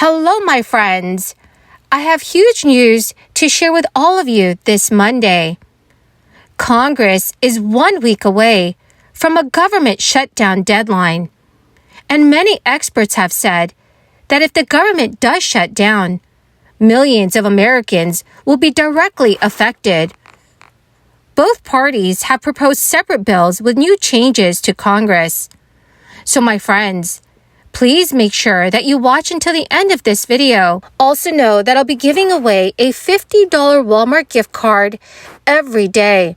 Hello, my friends. I have huge news to share with all of you this Monday. Congress is 1 week away from a government shutdown deadline, and many experts have said that if the government does shut down, millions of Americans will be directly affected. Both parties have proposed separate bills with new changes to Congress. So, my friends, please make sure that you watch until the end of this video. Also know that I'll be giving away a $50 Walmart gift card every day.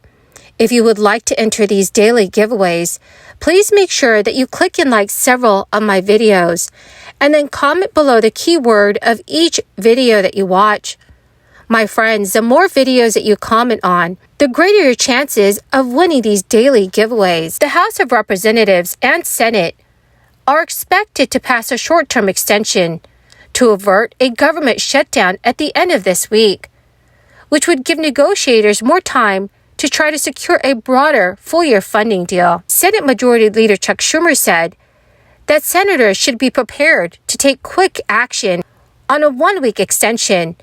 If you would like to enter these daily giveaways, please make sure that you click and like several of my videos, and then comment below the keyword of each video that you watch. My friends, the more videos that you comment on, the greater your chances of winning these daily giveaways. The House of Representatives and Senate are expected to pass a short-term extension to avert a government shutdown at the end of this week, which would give negotiators more time to try to secure a broader full-year funding deal. Senate Majority Leader Chuck Schumer said that senators should be prepared to take quick action on a 1-week extension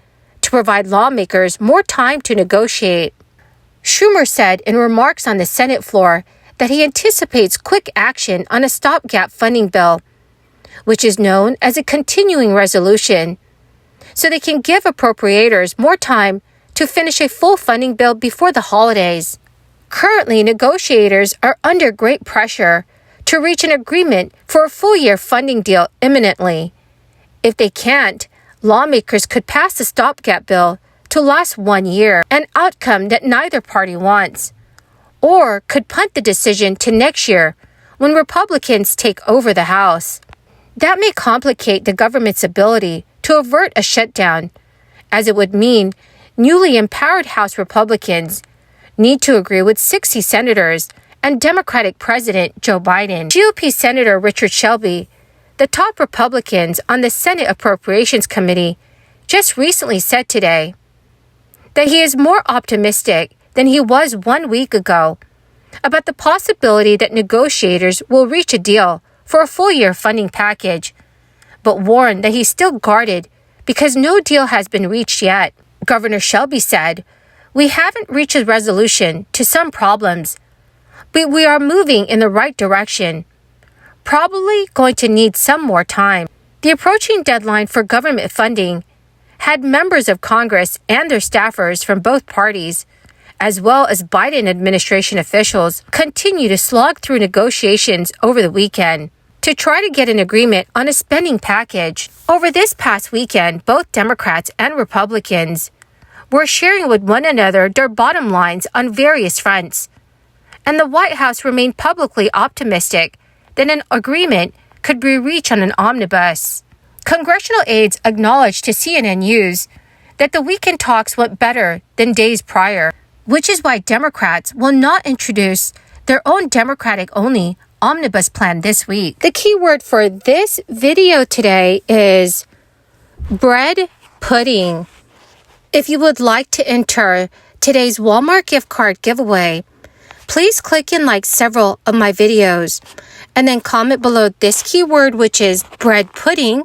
to provide lawmakers more time to negotiate. Schumer said in remarks on the Senate floor that he anticipates quick action on a stopgap funding bill, which is known as a continuing resolution, so they can give appropriators more time to finish a full funding bill before the holidays. Currently, negotiators are under great pressure to reach an agreement for a full-year funding deal imminently. If they can't, lawmakers could pass the stopgap bill to last 1 year, an outcome that neither party wants, or could punt the decision to next year when Republicans take over the House. That may complicate the government's ability to avert a shutdown, as it would mean newly empowered House Republicans need to agree with 60 senators and Democratic President Joe Biden. GOP Senator Richard Shelby, the top Republicans on the Senate Appropriations Committee, just recently said today that he is more optimistic than he was 1 week ago about the possibility that negotiators will reach a deal for a full-year funding package, but warned that he's still guarded because no deal has been reached yet. Governor Shelby said, "We haven't reached a resolution to some problems, but we are moving in the right direction. Probably going to need some more time." The approaching deadline for government funding had members of Congress and their staffers from both parties, as well as Biden administration officials, continue to slog through negotiations over the weekend to try to get an agreement on a spending package. Over this past weekend, both Democrats and Republicans were sharing with one another their bottom lines on various fronts, and the White House remained publicly optimistic that an agreement could be reached on an omnibus. Congressional aides acknowledged to CNN News that the weekend talks went better than days prior, which is why Democrats will not introduce their own Democratic-only omnibus plan this week. The key word for this video today is bread pudding. If you would like to enter today's Walmart gift card giveaway, please click and like several of my videos, and then comment below this keyword, which is bread pudding,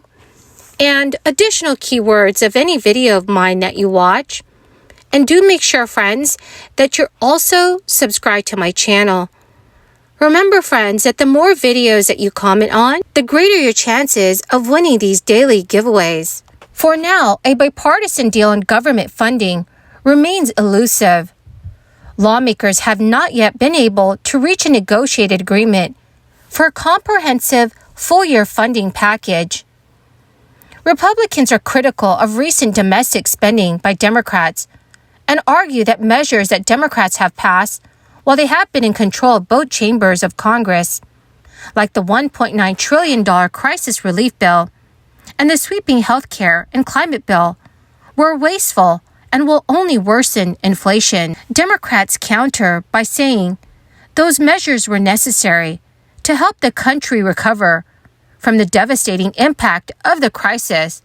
and additional keywords of any video of mine that you watch. And do make sure, friends, that you're also subscribed to my channel. Remember, friends, that the more videos that you comment on, the greater your chances of winning these daily giveaways. For now, a bipartisan deal on government funding remains elusive. Lawmakers have not yet been able to reach a negotiated agreement for a comprehensive full-year funding package. Republicans are critical of recent domestic spending by Democrats and argue that measures that Democrats have passed while they have been in control of both chambers of Congress, like the $1.9 trillion crisis relief bill and the sweeping health care and climate bill, were wasteful and will only worsen inflation. Democrats counter by saying those measures were necessary to help the country recover from the devastating impact of the crisis,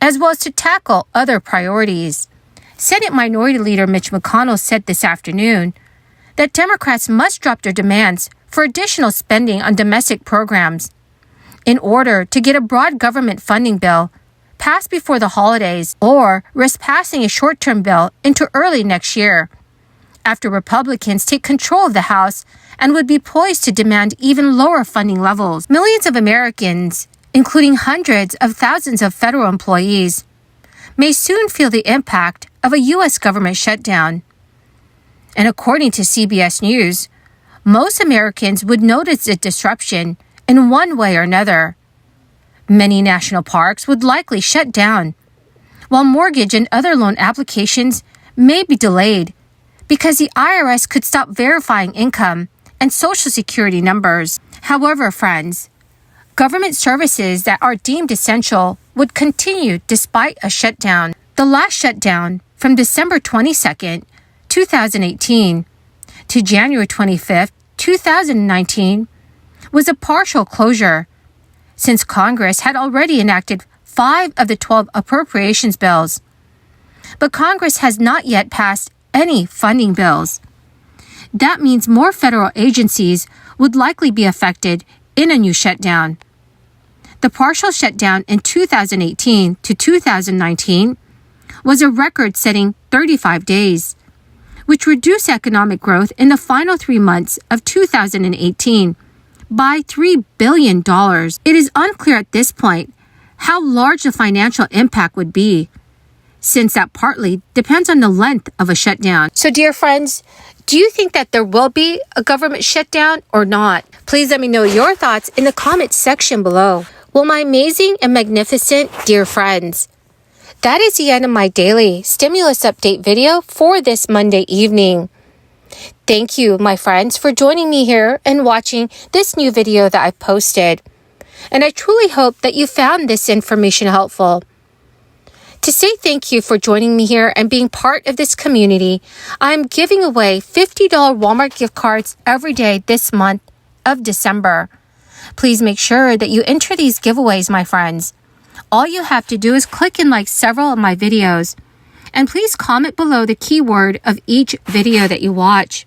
as well as to tackle other priorities. Senate Minority Leader Mitch McConnell said this afternoon that Democrats must drop their demands for additional spending on domestic programs in order to get a broad government funding bill pass before the holidays or risk passing a short-term bill into early next year, after Republicans take control of the House and would be poised to demand even lower funding levels. Millions of Americans, including hundreds of thousands of federal employees, may soon feel the impact of a U.S. government shutdown. And according to CBS News, most Americans would notice the disruption in one way or another. Many national parks would likely shut down, while mortgage and other loan applications may be delayed because the IRS could stop verifying income and Social Security numbers. However, friends, government services that are deemed essential would continue despite a shutdown. The last shutdown, from December 22nd, 2018 to January 25th, 2019, was a partial closure, since Congress had already enacted 5 of the 12 appropriations bills. But Congress has not yet passed any funding bills. That means more federal agencies would likely be affected in a new shutdown. The partial shutdown in 2018 to 2019 was a record-setting 35 days, which reduced economic growth in the final 3 months of 2018 by $3 billion. It is unclear at this point how large the financial impact would be, since that partly depends on the length of a shutdown. So, dear friends, do you think that there will be a government shutdown or not? Please let me know your thoughts in the comments section below. Well, my amazing and magnificent dear friends, that is the end of my daily stimulus update video for this Monday evening. Thank you, my friends, for joining me here and watching this new video that I've posted. And I truly hope that you found this information helpful. To say thank you for joining me here and being part of this community, I'm giving away $50 Walmart gift cards every day this month of December. Please make sure that you enter these giveaways, my friends. All you have to do is click and like several of my videos. And please comment below the keyword of each video that you watch.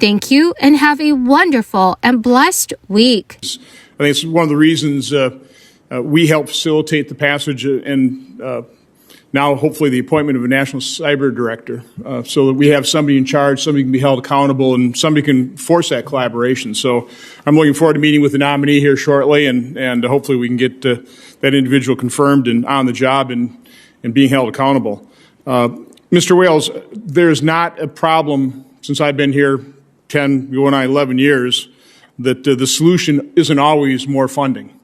Thank you and have a wonderful and blessed week. I think it's one of the reasons we help facilitate the passage and now hopefully the appointment of a national cyber director so that we have somebody in charge, somebody can be held accountable, and somebody can force that collaboration. So I'm looking forward to meeting with the nominee here shortly, and hopefully we can get that individual confirmed and on the job and being held accountable. Mr. Wales, there's not a problem since I've been here 10, going on 11 years, that the solution isn't always more funding.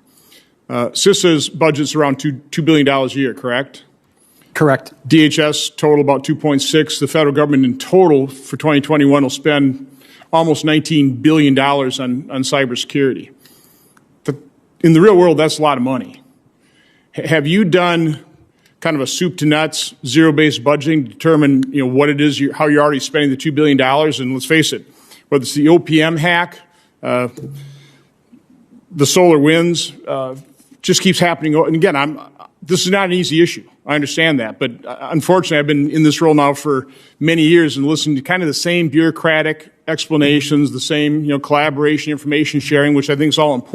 CISA's budget's around $2 billion a year, correct? Correct. DHS total about 2.6. The federal government in total for 2021 will spend almost $19 billion on cybersecurity. But in the real world, that's a lot of money. Have you done kind of a soup to nuts, zero-based budgeting to determine what it is, how you're already spending the $2 billion? And let's face it, whether it's the OPM hack, the solar winds, just keeps happening. And again, this is not an easy issue. I understand that. But unfortunately, I've been in this role now for many years and listening to kind of the same bureaucratic explanations, the same collaboration, information sharing, which I think is all important.